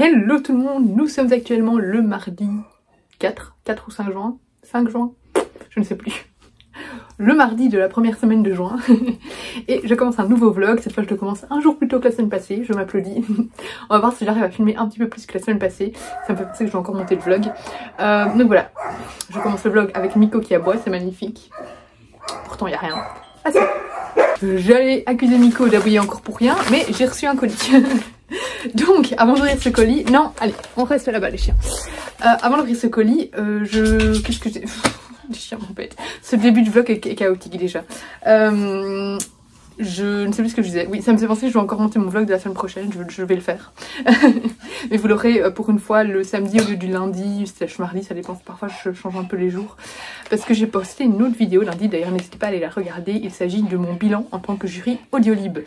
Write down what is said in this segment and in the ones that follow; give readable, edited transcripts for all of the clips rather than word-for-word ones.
Hello tout le monde, nous sommes actuellement le mardi 4 ou 5 juin, 5 juin, je ne sais plus. Le mardi de la première semaine de juin et je commence un nouveau vlog. Cette fois je le commence un jour plus tôt que la semaine passée, je m'applaudis. On va voir si j'arrive à filmer un petit peu plus que la semaine passée, ça me fait penser que je dois encore monter le vlog. Donc voilà, je commence le vlog avec Miko qui aboie, c'est magnifique. Pourtant il n'y a rien. Ah si. J'allais accuser Miko d'aboyer encore pour rien, mais j'ai reçu un colis. Donc avant d'ouvrir ce colis, non allez on reste là-bas les chiens. Avant d'ouvrir ce colis, qu'est-ce que j'ai... Les chiens m'embêtent. Ce début de vlog est chaotique déjà. Je ne sais plus ce que je disais. Oui, ça me fait penser que je vais encore monter mon vlog de la semaine prochaine. Je vais le faire. Mais vous l'aurez pour une fois le samedi au lieu du lundi / mardi. Ça dépend. Parfois je change un peu les jours. Parce que j'ai posté une autre vidéo lundi. D'ailleurs n'hésitez pas à aller la regarder. Il s'agit de mon bilan en tant que jury Audiolib.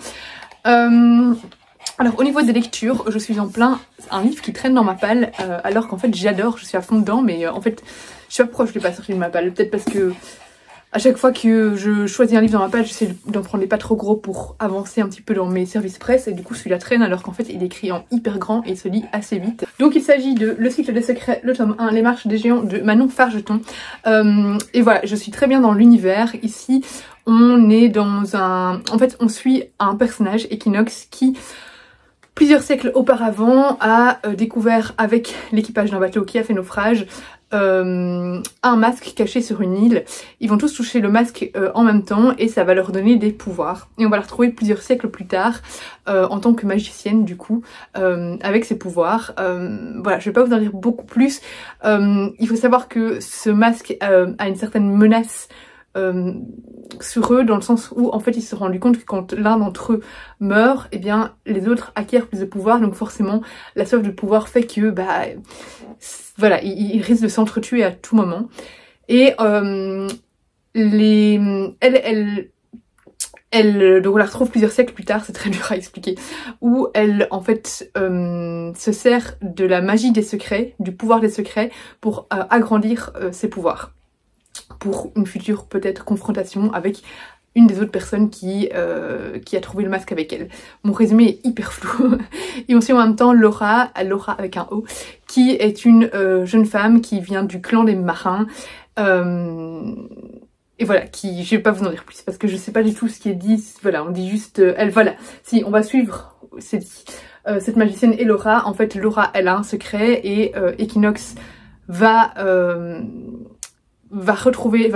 Alors au niveau des lectures, je suis en plein un livre qui traîne dans ma palle. Alors qu'en fait j'adore. Je suis à fond dedans. Mais en fait je sais pas pourquoi je l'ai pas sorti de ma palle. Peut-être parce que à chaque fois que je choisis un livre dans ma page, j'essaie d'en prendre les pas trop gros pour avancer un petit peu dans mes services presse. Et du coup celui-là traîne alors qu'en fait il est écrit en hyper grand et il se lit assez vite. Donc il s'agit de Le cycle des secrets, le tome 1, Les marches des géants de Manon Fargeton. Et voilà, je suis très bien dans l'univers. Ici on est dans un... En fait on suit un personnage, Equinox, qui... plusieurs siècles auparavant a découvert avec l'équipage d'un bateau qui a fait naufrage un masque caché sur une île. Ils vont tous toucher le masque en même temps et ça va leur donner des pouvoirs. Et on va la retrouver plusieurs siècles plus tard en tant que magicienne du coup avec ses pouvoirs. Voilà, je vais pas vous en dire beaucoup plus. Il faut savoir que ce masque a une certaine menace sur eux dans le sens où en fait ils se sont rendus compte que quand l'un d'entre eux meurt, et eh bien les autres acquièrent plus de pouvoir, donc forcément la soif de pouvoir fait que bah voilà, ils risquent de s'entretuer à tout moment. Et donc on la retrouve plusieurs siècles plus tard, c'est très dur à expliquer, où elle en fait se sert de la magie des secrets, du pouvoir des secrets pour agrandir ses pouvoirs. Pour une future peut-être confrontation avec une des autres personnes qui a trouvé le masque avec elle. Mon résumé est hyper flou. Et on suit en même temps Laura avec un O, qui est une jeune femme qui vient du clan des marins. Et voilà, je vais pas vous en dire plus parce que je sais pas du tout ce qui est dit. Voilà, on dit juste elle, voilà. Si, on va suivre, c'est dit. Cette magicienne et Laura. En fait, Laura, elle a un secret et Equinox va trouver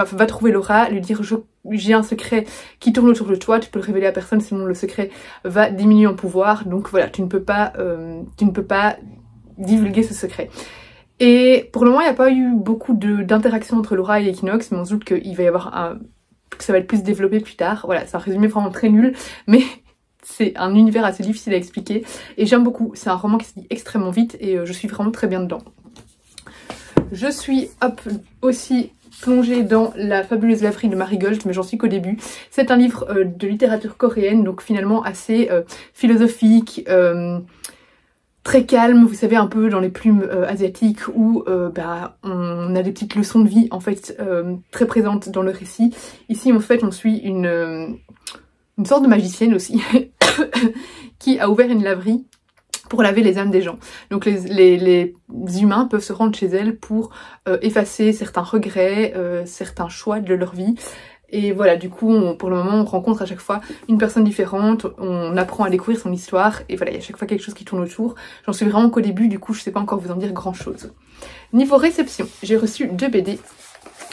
Laura, lui dire j'ai un secret qui tourne autour de toi, tu peux le révéler à personne sinon le secret va diminuer en pouvoir, donc voilà, tu ne peux pas divulguer ce secret. Et pour le moment il n'y a pas eu beaucoup d'interaction entre Laura et Equinox, mais on se doute qu'il va y avoir que ça va être plus développé plus tard. Voilà, c'est un résumé vraiment très nul, mais c'est un univers assez difficile à expliquer et j'aime beaucoup. C'est un roman qui se lit extrêmement vite et je suis vraiment très bien dedans. Je suis aussi plongée dans La fabuleuse laverie de Marigold, mais j'en suis qu'au début. C'est un livre de littérature coréenne, donc finalement assez philosophique, très calme, vous savez, un peu dans les plumes asiatiques où on a des petites leçons de vie en fait très présentes dans le récit. Ici en fait on suit une sorte de magicienne aussi qui a ouvert une laverie pour laver les âmes des gens. Donc les humains peuvent se rendre chez elle pour effacer certains regrets, certains choix de leur vie. Et voilà, du coup, pour le moment, on rencontre à chaque fois une personne différente, on apprend à découvrir son histoire, et voilà, il y a à chaque fois quelque chose qui tourne autour. J'en suis vraiment qu'au début, du coup, je sais pas encore vous en dire grand chose. Niveau réception, j'ai reçu 2 BD.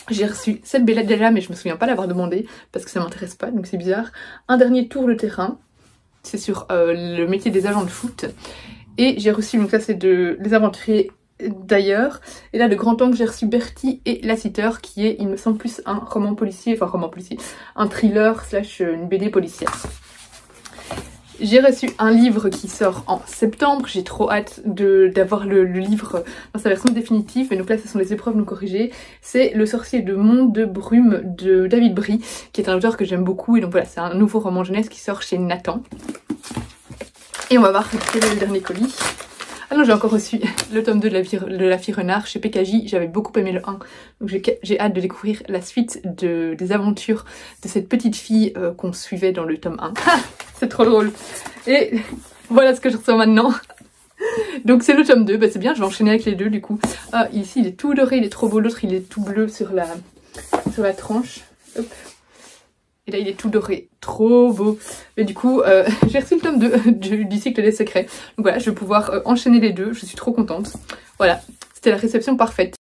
J'ai reçu cette BD déjà, mais je me souviens pas l'avoir demandé, parce que ça m'intéresse pas, donc c'est bizarre. Un dernier tour de terrain. C'est sur le métier des agents de foot. Et j'ai reçu, donc ça c'est de Les Aventuriers d'ailleurs. Et là de Grand Angle j'ai reçu Bertie et Lassiter qui est, il me semble, plus un roman policier, enfin roman policier, un thriller / une BD policière. J'ai reçu un livre qui sort en septembre, j'ai trop hâte d'avoir le livre dans sa version définitive. Et donc là ce sont les épreuves non corrigées. C'est Le sorcier de Monde de Brume de David Brie, qui est un auteur que j'aime beaucoup. Et donc voilà, c'est un nouveau roman jeunesse qui sort chez Nathan. Et on va voir quel est le dernier colis. Ah non, j'ai encore reçu le tome 2 de La Fille Renard chez PKJ, j'avais beaucoup aimé le 1, donc j'ai hâte de découvrir la suite des aventures de cette petite fille qu'on suivait dans le tome 1. C'est trop drôle. Et voilà ce que je reçois maintenant. Donc c'est le tome 2, bah c'est bien, je vais enchaîner avec les deux du coup. Ah, ici il est tout doré, il est trop beau, l'autre il est tout bleu sur la tranche. Hop. Et là il est tout doré, trop beau. Mais du coup j'ai reçu le tome 2 du cycle des secrets. Donc voilà, je vais pouvoir enchaîner les deux, je suis trop contente. Voilà, c'était la réception parfaite.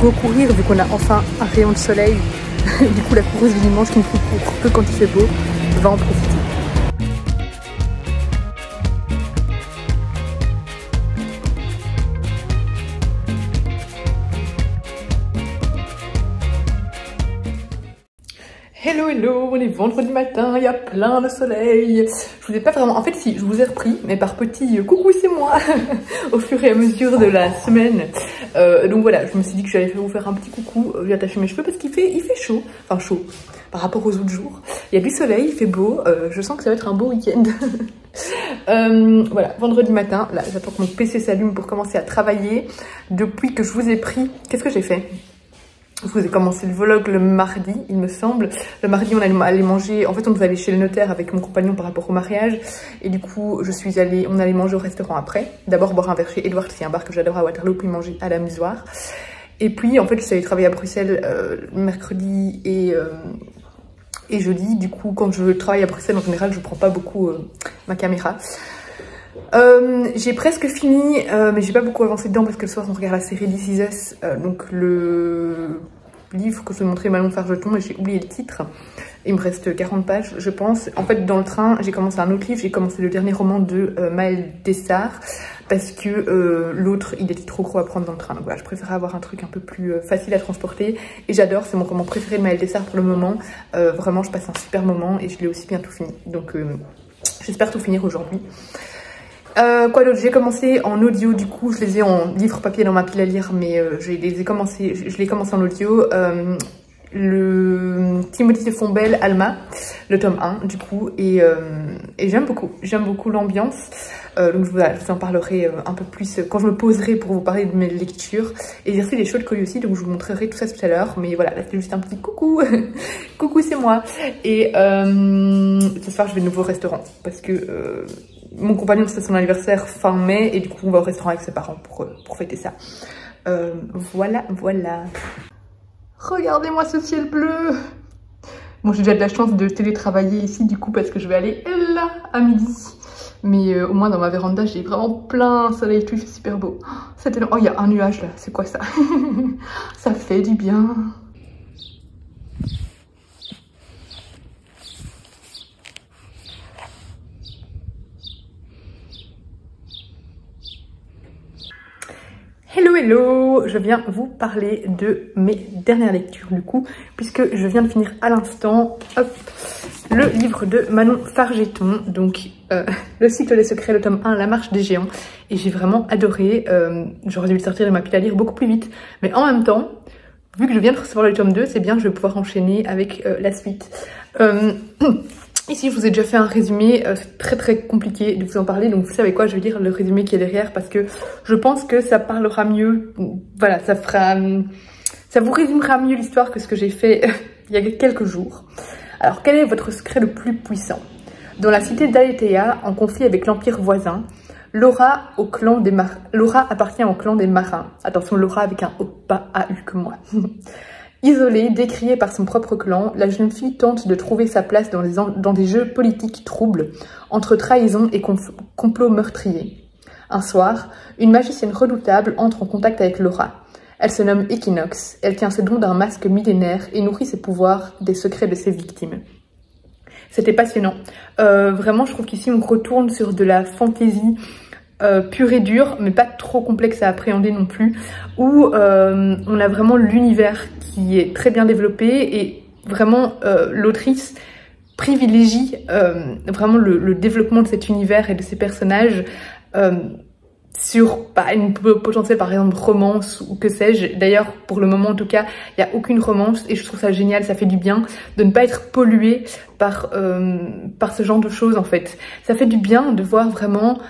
Go courir vu qu'on a enfin un rayon de soleil. Du coup la coureuse du dimanche qui ne court que quand il fait beau va en profiter. Hello hello, on est vendredi matin, il y a plein de soleil. Je vous ai pas vraiment, en fait si, je vous ai repris, mais par petits coucou c'est moi, au fur et à mesure de la semaine. Donc voilà, je me suis dit que j'allais vous faire un petit coucou, j'ai attaché mes cheveux parce qu'il fait chaud, enfin chaud, par rapport aux autres jours. Il y a du soleil, il fait beau, je sens que ça va être un beau week-end. Voilà, vendredi matin, là j'attends que mon PC s'allume pour commencer à travailler. Depuis que je vous ai pris, qu'est-ce que j'ai fait ? Je vous ai commencé le vlog le mardi, il me semble. Le mardi, on allait manger. En fait, on devait aller chez le notaire avec mon compagnon par rapport au mariage. Et du coup, on allait manger au restaurant après. D'abord, boire un verre chez Edward, c'est un bar que j'adore à Waterloo, puis manger à l'Amusoir. Et puis, en fait, je suis allée travailler à Bruxelles mercredi et jeudi. Du coup, quand je travaille à Bruxelles, en général, je prends pas beaucoup ma caméra. J'ai presque fini, mais j'ai pas beaucoup avancé dedans parce que le soir on regarde la série This Is Us, donc le livre que je vous ai montré Manon Fargeton, mais j'ai oublié le titre. Il me reste 40 pages, je pense. En fait, dans le train, j'ai commencé un autre livre, j'ai commencé le dernier roman de Maëlle Dessart, parce que l'autre, il était trop gros à prendre dans le train. Donc voilà, je préférais avoir un truc un peu plus facile à transporter. Et j'adore, c'est mon roman préféré de Maëlle Dessart pour le moment. Vraiment, je passe un super moment et je l'ai aussi bientôt fini. Donc j'espère tout finir aujourd'hui. Quoi d'autre, j'ai commencé en audio, du coup je les ai en livre papier dans ma pile à lire, mais je l'ai commencé en audio. Le Timothée Fombelle, Alma, le tome 1 du coup, et j'aime beaucoup l'ambiance. Donc voilà, je vous en parlerai un peu plus quand je me poserai pour vous parler de mes lectures. Et j'ai reçu des chouettes colis aussi, donc je vous montrerai tout ça tout à l'heure. Mais voilà, là c'est juste un petit coucou, coucou c'est moi. Et ce soir je vais de nouveau au restaurant parce que mon compagnon c'est son anniversaire fin mai et du coup on va au restaurant avec ses parents pour fêter ça. Voilà. Regardez-moi ce ciel bleu. Bon, j'ai déjà de la chance de télétravailler ici du coup parce que je vais aller là à midi. Mais au moins dans ma véranda j'ai vraiment plein soleil, tout il fait super beau. Oh, il y a un nuage là, c'est quoi ça? Ça fait du bien. Hello, je viens vous parler de mes dernières lectures du coup, puisque je viens de finir à l'instant le livre de Manon Fargeton, donc le cycle des secrets, le tome 1, La marche des géants, et j'ai vraiment adoré. J'aurais dû le sortir de ma pile à lire beaucoup plus vite, mais en même temps, vu que je viens de recevoir le tome 2, c'est bien, je vais pouvoir enchaîner avec la suite. Ici, je vous ai déjà fait un résumé, c'est très compliqué de vous en parler, donc vous savez quoi, je vais lire le résumé qui est derrière parce que je pense que ça parlera mieux, voilà, ça vous résumera mieux l'histoire que ce que j'ai fait il y a quelques jours. Alors, quel est votre secret le plus puissant? Dans la cité d'Aetea, en conflit avec l'empire voisin, Laura appartient au clan des marins. Attention, Laura avec un O, pas A-U que moi. Isolée, décriée par son propre clan, la jeune fille tente de trouver sa place dans des jeux politiques troubles, entre trahison et complot meurtrier. Un soir, une magicienne redoutable entre en contact avec Laura. Elle se nomme Equinox, elle tient ce don d'un masque millénaire et nourrit ses pouvoirs des secrets de ses victimes. C'était passionnant. Vraiment, je trouve qu'ici on retourne sur de la fantaisie pure et dure, mais pas trop complexe à appréhender non plus, où on a vraiment l'univers qui est très bien développé et vraiment l'autrice privilégie vraiment le développement de cet univers et de ces personnages sur une potentielle par exemple romance ou que sais-je. D'ailleurs pour le moment en tout cas il n'y a aucune romance et je trouve ça génial, ça fait du bien de ne pas être pollué par ce genre de choses en fait. Ça fait du bien de voir vraiment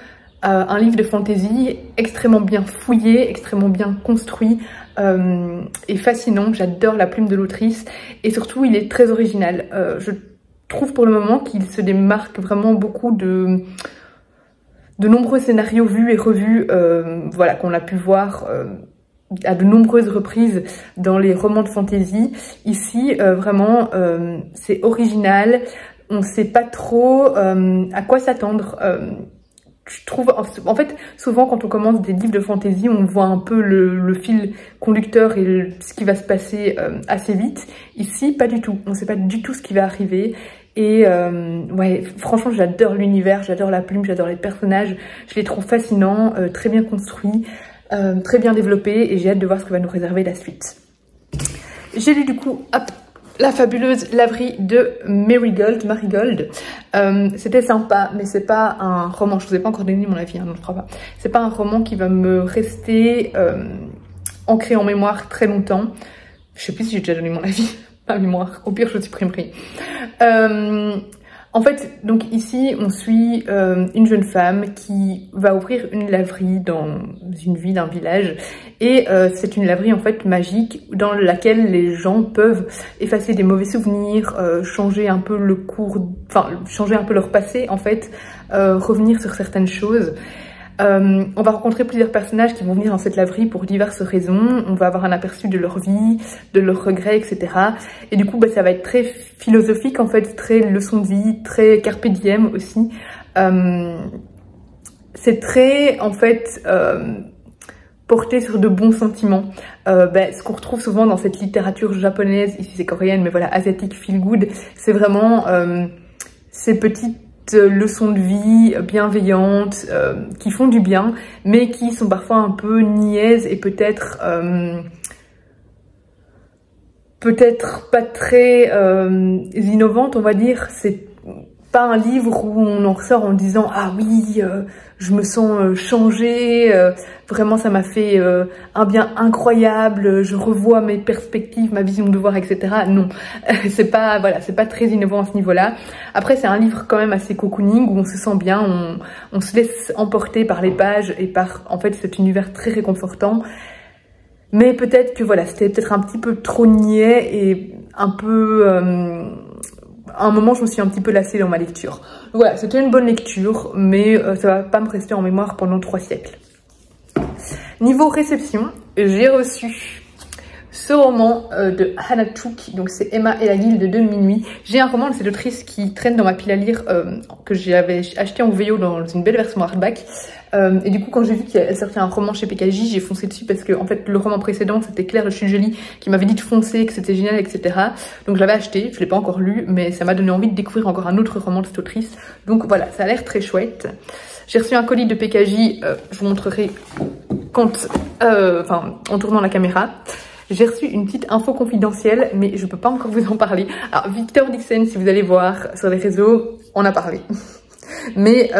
un livre de fantasy extrêmement bien fouillé, extrêmement bien construit et fascinant. J'adore la plume de l'autrice et surtout il est très original. Je trouve pour le moment qu'il se démarque vraiment beaucoup de nombreux scénarios vus et revus, voilà, qu'on a pu voir à de nombreuses reprises dans les romans de fantasy. Ici, vraiment, c'est original. On ne sait pas trop à quoi s'attendre. Je trouve, en fait, souvent quand on commence des livres de fantasy, on voit un peu le fil conducteur et ce qui va se passer assez vite. Ici, pas du tout. On ne sait pas du tout ce qui va arriver. Et ouais, franchement, j'adore l'univers, j'adore la plume, j'adore les personnages. Je les trouve fascinants, très bien construits, très bien développés et j'ai hâte de voir ce que va nous réserver la suite. J'ai lu du coup, hop, La fabuleuse laverie de Marigold. C'était sympa, mais c'est pas un roman. Je vous ai pas encore donné mon avis, hein, non, je crois pas. C'est pas un roman qui va me rester ancré en mémoire très longtemps. Je sais plus si j'ai déjà donné mon avis. Pas mémoire, au pire je supprimerai. En fait, donc ici on suit une jeune femme qui va ouvrir une laverie dans une ville, un village, et c'est une laverie en fait magique dans laquelle les gens peuvent effacer des mauvais souvenirs, changer un peu le cours, enfin changer un peu leur passé en fait, revenir sur certaines choses. On va rencontrer plusieurs personnages qui vont venir dans cette laverie pour diverses raisons. On va avoir un aperçu de leur vie, de leurs regrets, etc. Et du coup, bah, ça va être très philosophique en fait, très leçon de vie, très carpe diem aussi. C'est très en fait porté sur de bons sentiments. Ce qu'on retrouve souvent dans cette littérature japonaise, ici c'est coréenne, mais voilà, asiatique, feel good, c'est vraiment ces petites leçons de vie bienveillantes qui font du bien mais qui sont parfois un peu niaises et peut-être pas très innovantes, on va dire. C'est pas un livre où on en ressort en disant ah oui je me sens changée, vraiment ça m'a fait un bien incroyable, je revois mes perspectives, ma vision de voir, etc. Non, c'est pas, voilà, c'est pas très innovant à ce niveau-là. Après c'est un livre quand même assez cocooning où on se sent bien, on se laisse emporter par les pages et par en fait cet univers très réconfortant. Mais peut-être que voilà, c'était peut-être un petit peu trop niais et un peu à un moment, je me suis un petit peu lassée dans ma lecture. Donc voilà, c'était une bonne lecture, mais ça va pas me rester en mémoire pendant 3 siècles. Niveau réception, j'ai reçu ce roman de Hannah Chuk, donc c'est Emma et la Guilde de Minuit. J'ai un roman de cette autrice qui traîne dans ma pile à lire, que j'avais acheté en VO dans une belle version hardback. Et du coup, quand j'ai vu qu'elle sortait un roman chez PKJ, j'ai foncé dessus parce que en fait le roman précédent c'était Claire de Je suis jolie qui m'avait dit de foncer, que c'était génial, etc. Donc je l'avais acheté, je l'ai pas encore lu, mais ça m'a donné envie de découvrir encore un autre roman de cette autrice. Donc voilà, ça a l'air très chouette. J'ai reçu un colis de PKJ, je vous montrerai quand, en tournant la caméra. J'ai reçu une petite info confidentielle, mais je peux pas encore vous en parler. Alors Victor Dixon, si vous allez voir sur les réseaux, on a parlé. Mais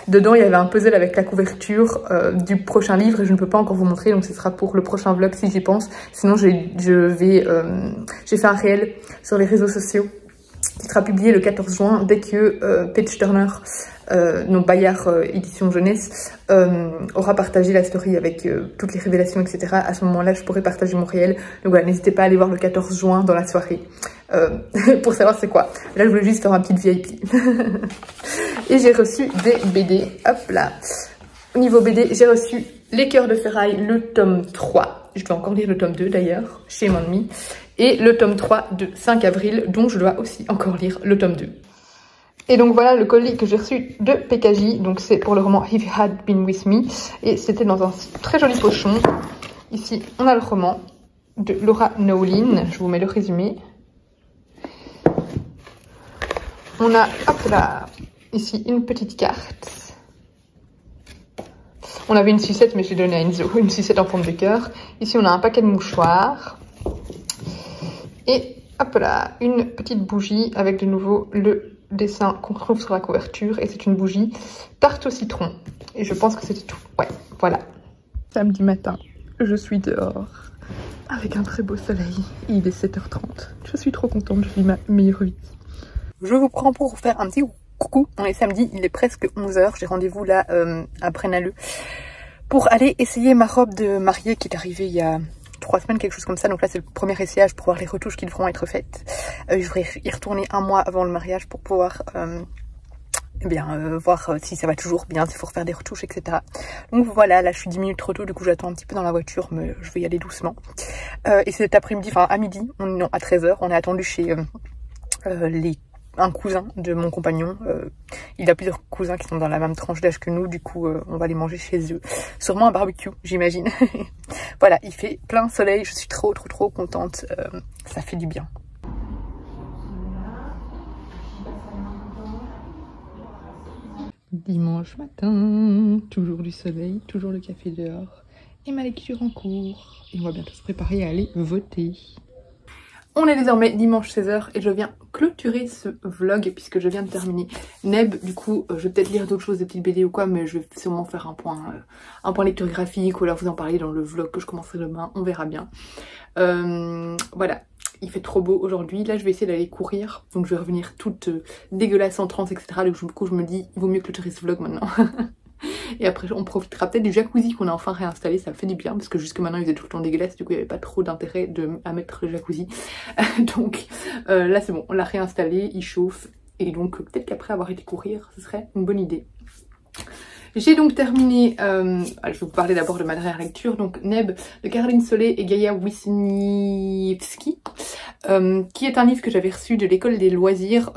dedans, il y avait un puzzle avec la couverture du prochain livre et je ne peux pas encore vous montrer, donc ce sera pour le prochain vlog si j'y pense. Sinon, j'ai fait un réel sur les réseaux sociaux qui sera publié le 14 juin dès que Page Turner, nos Bayard édition jeunesse, aura partagé la story avec toutes les révélations, etc. À ce moment-là, je pourrai partager mon réel. Donc voilà, n'hésitez pas à aller voir le 14 juin dans la soirée pour savoir c'est quoi. Là, je voulais juste faire un petit VIP. Et j'ai reçu des BD. Hop là. Au niveau BD, j'ai reçu Les Cœurs de Ferraille, le tome 3. Je dois encore lire le tome 2 d'ailleurs, chez Mon Ami. Et le tome 3 de 5 avril, dont je dois aussi encore lire le tome 2. Et donc voilà le colis que j'ai reçu de PKJ. Donc c'est pour le roman If You Had Been With Me. Et c'était dans un très joli pochon. Ici, on a le roman de Laura Nowlin. Je vous mets le résumé. On a, hop là, ici une petite carte. On avait une sucette, mais je l'ai donnée à Enzo, une sucette en forme de cœur. Ici, on a un paquet de mouchoirs. Et hop là, une petite bougie avec de nouveau le dessin qu'on retrouve sur la couverture et c'est une bougie tarte au citron. Et je pense que c'était tout. Ouais, voilà. Samedi matin, je suis dehors avec un très beau soleil. Il est 7h30. Je suis trop contente, je vis ma meilleure vie. Je vous prends pour vous faire un petit coucou. On est samedi, il est presque 11h. J'ai rendez-vous là à Braine-l'Alleud pour aller essayer ma robe de mariée qui est arrivée il y a 3 semaines, quelque chose comme ça. Donc là, c'est le premier essayage pour voir les retouches qui devront être faites. Je voudrais y retourner un mois avant le mariage pour pouvoir voir si ça va toujours bien, s'il faut refaire des retouches, etc. Donc voilà, là je suis 10 minutes trop tôt, du coup j'attends un petit peu dans la voiture, mais je vais y aller doucement. Et cet après-midi, enfin à midi, non, à 13h, on est attendu chez un cousin de mon compagnon. Il a plusieurs cousins qui sont dans la même tranche d'âge que nous, du coup on va aller manger chez eux. Sûrement un barbecue, j'imagine. Voilà, il fait plein soleil, je suis trop contente, ça fait du bien. Dimanche matin, toujours du soleil, toujours le café dehors et ma lecture en cours. Et on va bientôt se préparer à aller voter. On est désormais dimanche 16h et je viens clôturer ce vlog puisque je viens de terminer Neb. Du coup, je vais peut-être lire d'autres choses, des petites BD ou quoi, mais je vais sûrement faire un point lecture graphique ou alors vous en parler dans le vlog que je commencerai demain, on verra bien. Voilà. Il fait trop beau aujourd'hui. Là, je vais essayer d'aller courir. Donc, je vais revenir toute dégueulasse en transe, etc. Donc, du coup, je me dis, il vaut mieux clôturer ce vlog maintenant. Et après, on profitera peut-être du jacuzzi qu'on a enfin réinstallé. Ça me fait du bien parce que jusque maintenant, il faisait tout le temps dégueulasse. Du coup, il n'y avait pas trop d'intérêt à mettre le jacuzzi. Donc, là, c'est bon. On l'a réinstallé. Il chauffe. Et donc, peut-être qu'après avoir été courir, ce serait une bonne idée. J'ai donc terminé, je vais vous parler d'abord de ma dernière lecture, donc Neb de Caroline Solé et Gaïa Wisniewski, qui est un livre que j'avais reçu de l'école des loisirs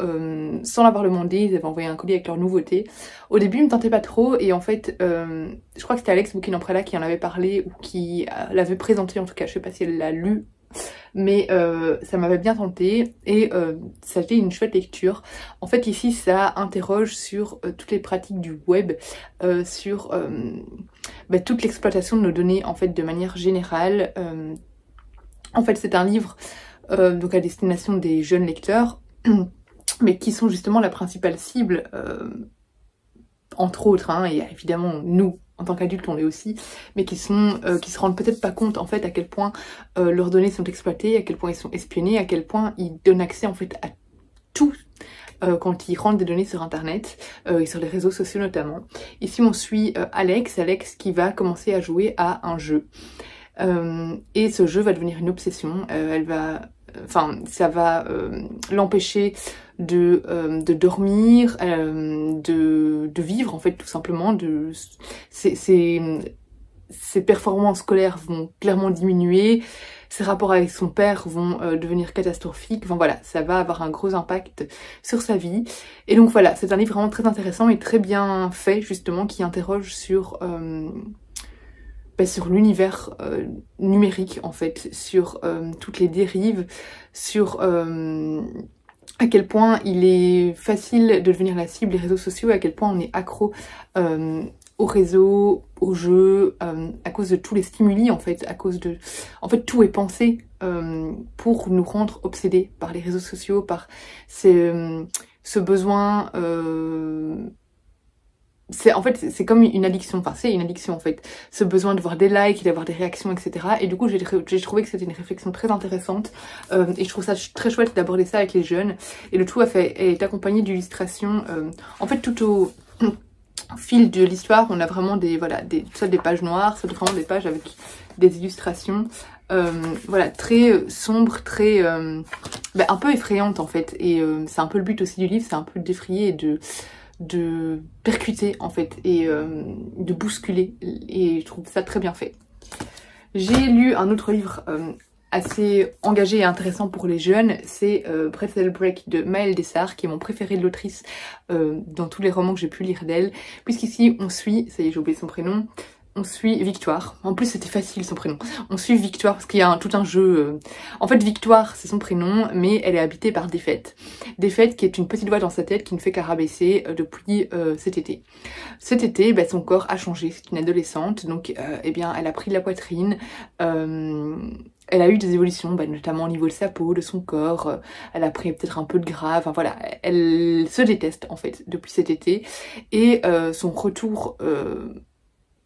sans l'avoir demandé. Ils avaient envoyé un colis avec leur nouveauté. Au début, il me tentait pas trop et en fait, je crois que c'était Alex Bouquin Prella qui en avait parlé ou qui l'avait présenté en tout cas, je sais pas si elle l'a lu. Mais ça m'avait bien tenté et ça a été une chouette lecture. En fait ici ça interroge sur toutes les pratiques du web, sur toute l'exploitation de nos données en fait de manière générale. En fait c'est un livre donc à destination des jeunes lecteurs mais qui sont justement la principale cible entre autres, hein, et évidemment nous en tant qu'adultes on l'est aussi, mais qui se rendent peut-être pas compte en fait à quel point leurs données sont exploitées, à quel point ils sont espionnés, à quel point ils donnent accès en fait à tout quand ils rendent des données sur internet et sur les réseaux sociaux notamment. Ici on suit Alex qui va commencer à jouer à un jeu et ce jeu va devenir une obsession. Ça va l'empêcher de dormir, de vivre en fait tout simplement. Ses performances scolaires vont clairement diminuer, ses rapports avec son père vont devenir catastrophiques. Enfin voilà, ça va avoir un gros impact sur sa vie. Et donc voilà, c'est un livre vraiment très intéressant et très bien fait justement qui interroge sur l'univers numérique en fait, sur toutes les dérives, sur à quel point il est facile de devenir la cible des réseaux sociaux, à quel point on est accro aux réseaux, aux jeux, à cause de tous les stimuli en fait, à cause de... En fait tout est pensé pour nous rendre obsédés par les réseaux sociaux, par ce besoin... c'est comme une addiction, enfin c'est une addiction en fait, ce besoin de voir des likes, d'avoir des réactions, etc. Et du coup j'ai trouvé que c'était une réflexion très intéressante et je trouve ça très chouette d'aborder ça avec les jeunes. Et le tout est accompagné d'illustrations, en fait tout au fil de l'histoire on a vraiment soit des pages noires, soit vraiment des pages avec des illustrations voilà, très sombres, très un peu effrayantes en fait. Et c'est un peu le but aussi du livre, c'est un peu de défrayer et de percuter en fait et de bousculer, et je trouve ça très bien fait. J'ai lu un autre livre assez engagé et intéressant pour les jeunes, c'est Pretzel Break de Maëlle Dessart, qui est mon préféré de l'autrice dans tous les romans que j'ai pu lire d'elle, puisqu'ici on suit, ça y est j'ai oublié son prénom, on suit Victoire. En plus c'était facile son prénom. On suit Victoire parce qu'il y a tout un jeu. En fait Victoire c'est son prénom mais elle est habitée par Défaite. Défaite qui est une petite voix dans sa tête qui ne fait qu'à rabaisser depuis cet été. Cet été son corps a changé, c'est une adolescente donc elle a pris de la poitrine. elle a eu des évolutions, notamment au niveau de sa peau, de son corps, elle a pris peut-être un peu de gras, enfin voilà, elle se déteste en fait depuis cet été, et son retour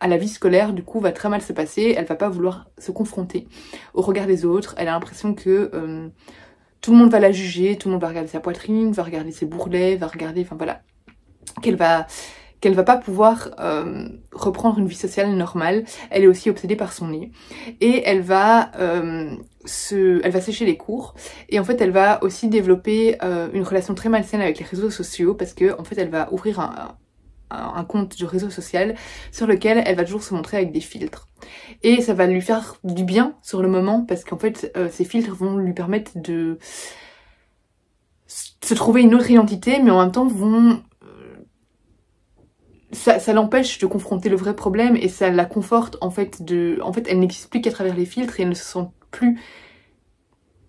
à la vie scolaire du coup va très mal se passer, elle va pas vouloir se confronter au regard des autres, elle a l'impression que tout le monde va la juger, tout le monde va regarder sa poitrine, va regarder ses bourrelets, va regarder, enfin voilà, qu'elle va pas pouvoir reprendre une vie sociale normale. Elle est aussi obsédée par son nez. Et elle va sécher les cours. Et en fait, elle va aussi développer une relation très malsaine avec les réseaux sociaux parce que en fait, elle va ouvrir un compte de réseau social sur lequel elle va toujours se montrer avec des filtres. Et ça va lui faire du bien sur le moment parce qu'en fait, ces filtres vont lui permettre de se trouver une autre identité, mais en même temps vont ça l'empêche de confronter le vrai problème et ça la conforte en fait elle n'existe plus qu'à travers les filtres et elle ne se sent plus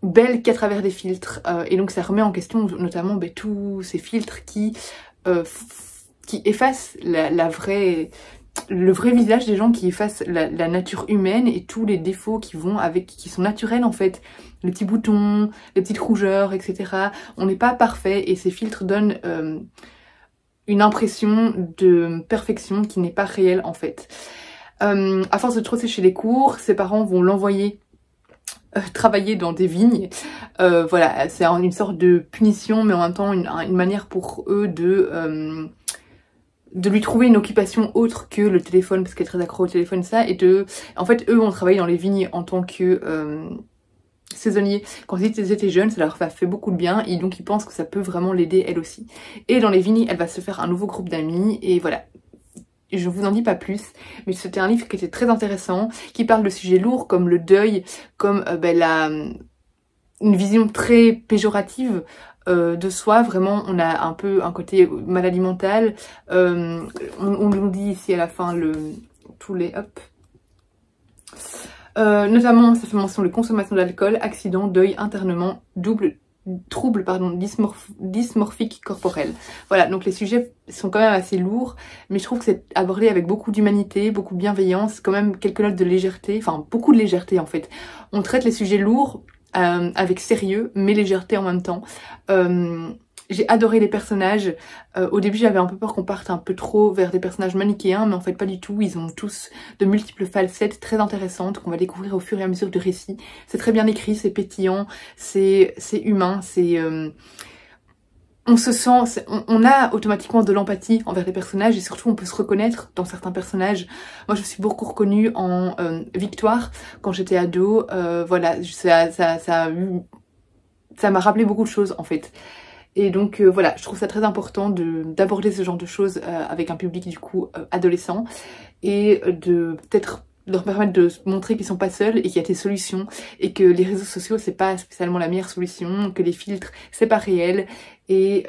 belle qu'à travers des filtres et donc ça remet en question notamment tous ces filtres qui effacent le vrai visage des gens, qui effacent la nature humaine et tous les défauts qui sont naturels en fait, les petits boutons, les petites rougeurs, etc. On n'est pas parfait et ces filtres donnent une impression de perfection qui n'est pas réelle en fait. À force de trop sécher les cours, ses parents vont l'envoyer travailler dans des vignes. Voilà, c'est une sorte de punition, mais en même temps une manière pour eux de lui trouver une occupation autre que le téléphone, parce qu'elle est très accro au téléphone, ça, et en fait, eux ont travaillé dans les vignes en tant que saisonniers. Quand ils étaient jeunes, ça leur a fait beaucoup de bien, et donc ils pensent que ça peut vraiment l'aider elle aussi. Et dans les vignes, elle va se faire un nouveau groupe d'amis, et voilà. Je vous en dis pas plus, mais c'était un livre qui était très intéressant, qui parle de sujets lourds comme le deuil, comme une vision très péjorative de soi. Vraiment, on a un peu un côté maladie mentale. On nous dit ici à la fin tous les notamment ça fait mention de consommation d'alcool, accident, deuil, internement, trouble dysmorphique corporel. Voilà, donc les sujets sont quand même assez lourds, mais je trouve que c'est abordé avec beaucoup d'humanité, beaucoup de bienveillance, quand même quelques notes de légèreté, enfin beaucoup de légèreté en fait. On traite les sujets lourds avec sérieux, mais légèreté en même temps. J'ai adoré les personnages. Au début, j'avais un peu peur qu'on parte un peu trop vers des personnages manichéens, mais en fait pas du tout. Ils ont tous de multiples facettes très intéressantes qu'on va découvrir au fur et à mesure du récit. C'est très bien écrit, c'est pétillant, c'est humain, on se sent, on a automatiquement de l'empathie envers les personnages et surtout on peut se reconnaître dans certains personnages. Moi je me suis beaucoup reconnue en Victoire quand j'étais ado. Voilà, ça m'a rappelé beaucoup de choses en fait. Et donc voilà, je trouve ça très important d'aborder ce genre de choses avec un public du coup adolescent et de peut-être leur permettre de se montrer qu'ils sont pas seuls et qu'il y a des solutions et que les réseaux sociaux c'est pas spécialement la meilleure solution, que les filtres c'est pas réel et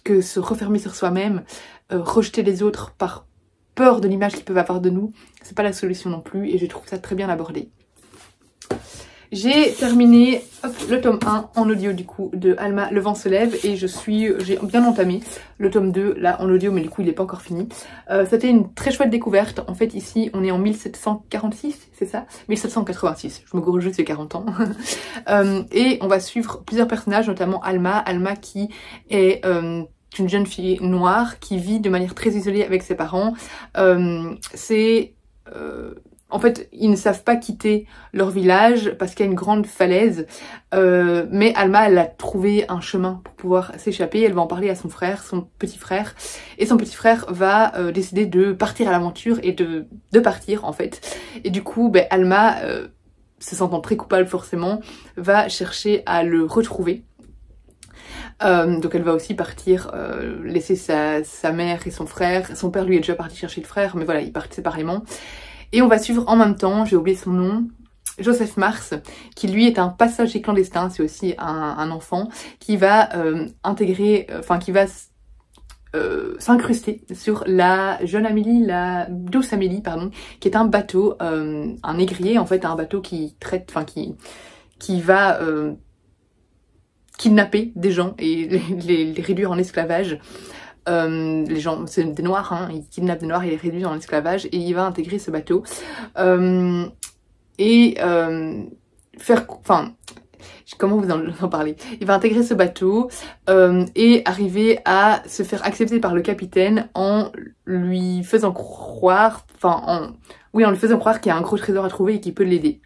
que se refermer sur soi-même, rejeter les autres par peur de l'image qu'ils peuvent avoir de nous, c'est pas la solution non plus et je trouve ça très bien abordé. J'ai terminé le tome 1 en audio du coup de Alma, Le vent se lève et j'ai bien entamé le tome 2 là en audio mais du coup il n'est pas encore fini. C'était une très chouette découverte. En fait ici on est en 1746, c'est ça 1786, je me corrige juste, j'ai 40 ans. Et on va suivre plusieurs personnages, notamment Alma qui est une jeune fille noire qui vit de manière très isolée avec ses parents. En fait, ils ne savent pas quitter leur village parce qu'il y a une grande falaise. Mais Alma, elle a trouvé un chemin pour pouvoir s'échapper. Elle va en parler à son frère, son petit frère. Et son petit frère va décider de partir à l'aventure et de partir en fait. Et du coup, Alma, se sentant très coupable forcément, va chercher à le retrouver. Donc elle va aussi partir, laisser sa mère et son frère. Son père lui est déjà parti chercher le frère, mais voilà, ils partent séparément. Et on va suivre en même temps, j'ai oublié son nom, Joseph Mars, qui lui est un passager clandestin, c'est aussi un enfant, qui va s'incruster sur la jeune Amélie, la douce Amélie, pardon, qui est un bateau, un négrier en fait, un bateau qui va kidnapper des gens et les réduire en esclavage. Les gens, c'est des noirs, hein, ils kidnappent des noirs et les réduisent en esclavage et il va intégrer ce bateau. enfin, comment vous en parler? Il va intégrer ce bateau et arriver à se faire accepter par le capitaine en lui faisant croire, en lui faisant croire qu'il y a un gros trésor à trouver et qu'il peut l'aider.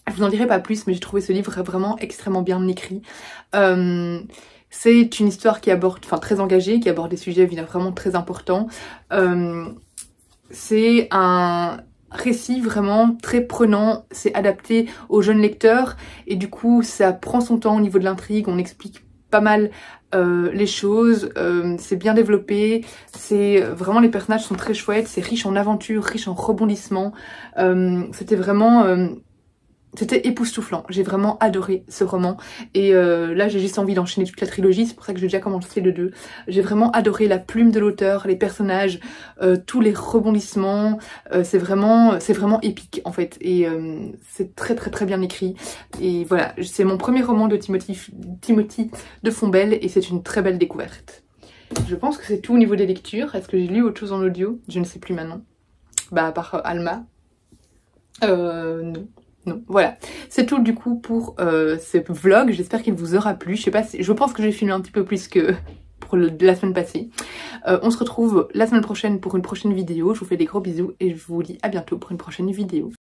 Je vous en dirai pas plus, mais j'ai trouvé ce livre vraiment extrêmement bien écrit. C'est une histoire qui aborde, très engagée, qui aborde des sujets vraiment très importants. C'est un récit vraiment très prenant, c'est adapté aux jeunes lecteurs et du coup ça prend son temps au niveau de l'intrigue, on explique pas mal les choses, c'est bien développé, c'est vraiment, les personnages sont très chouettes, c'est riche en aventures, riche en rebondissements, c'était vraiment... c'était époustouflant, j'ai vraiment adoré ce roman et là j'ai juste envie d'enchaîner toute la trilogie, c'est pour ça que j'ai déjà commencé le 2. J'ai vraiment adoré la plume de l'auteur, les personnages, tous les rebondissements, c'est vraiment épique en fait et c'est très très très bien écrit et voilà, c'est mon premier roman de Timothy de Fontbelle et c'est une très belle découverte. Je pense que c'est tout au niveau des lectures. Est-ce que j'ai lu autre chose en audio? Je ne sais plus maintenant. Bah à part Alma. Non. Non, voilà, c'est tout du coup pour ce vlog, j'espère qu'il vous aura plu, je pense que j'ai filmé un petit peu plus que pour la semaine passée. On se retrouve la semaine prochaine pour une prochaine vidéo, je vous fais des gros bisous et je vous dis à bientôt pour une prochaine vidéo.